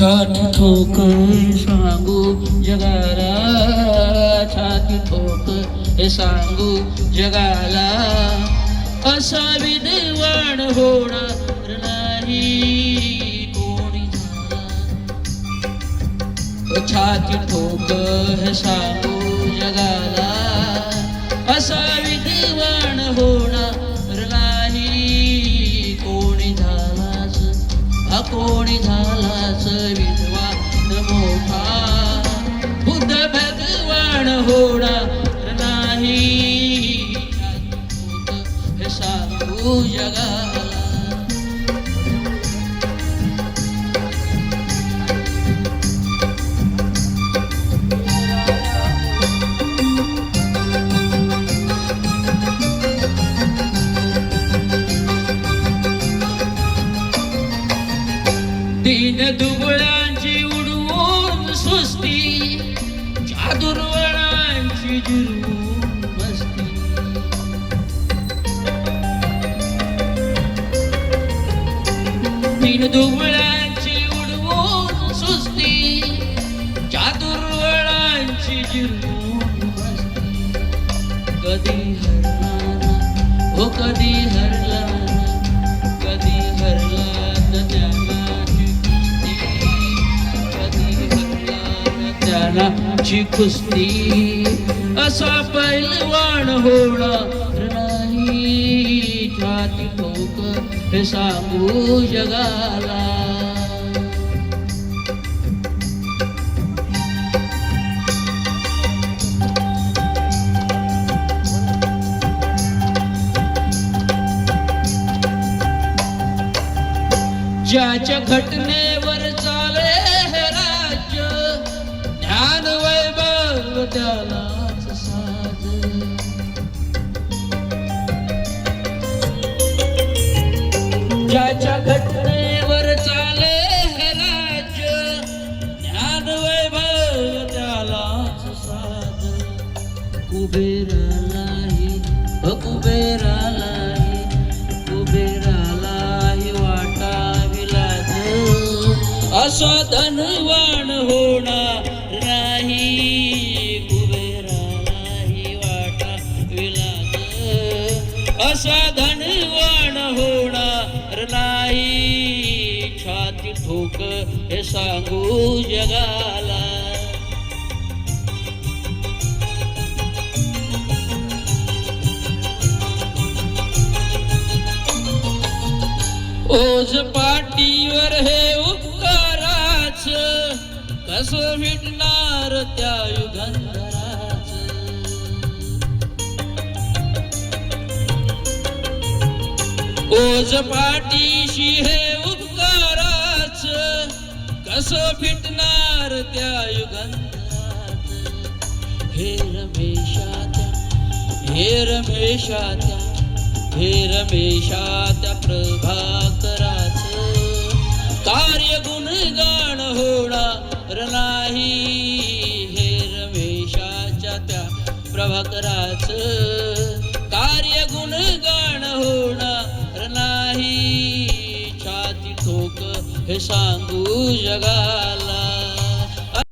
छाती ठोक सांगू जगाला, छाती ठोक हे सांगू जगाला, असा विद्वान होणार नाही कोणी झाला. छाती ठोक हे सांगू जगाला, असा विद्वान होणार नाही कोणी झालाच, कोणी झालाच विद्वान मोठा. बुद्ध भगवान होणार नाही हे सांगू जगाला. दीन दुबळांची उडवून सुस्ती, चादुर्वळांची जिरवून मस्ती. दीन दुबळांची उडवून सुस्ती, चादुर्वळांची जिरवून मस्ती. कधी हरला हो कधी हरला, कधी हरला त्याची कुस्ती. असा पैलवान होणार नाही छाती ठोक हे सांगू जगाला. ज्याच्या घटनेवर चाले हे राज्य, ज्ञान वैभव त्यालाच साज. ज्याच्या घटनेवर चाले हे राज्य, ज्ञान वैभव त्यालाच साज. कुबेरालाही कुबेरालाही कुबेरालाही वाटावी लाज, असा धनवान होणार नाही कुबेरालाही वाटावी लाज, असा धनवान होणार नाही छाती ठोक हे सांगू जगाला. ओझ पाटीवर हे उपकाराच, कसं भेटणार त्या युगंधराच. ओझ पाटीशी हे उपकाराच, कसं भेटणार त्या युगंधराच. हे रमेशात्या हे रमेशात्या हे रमेशात्या प्रभाकराच, कार्य गुणगान होणार नाही हे रमेशाच्या त्या प्रभाकराच. कार्य गुणगान होणार नाही छाती ठोक हे सांगू जगाला.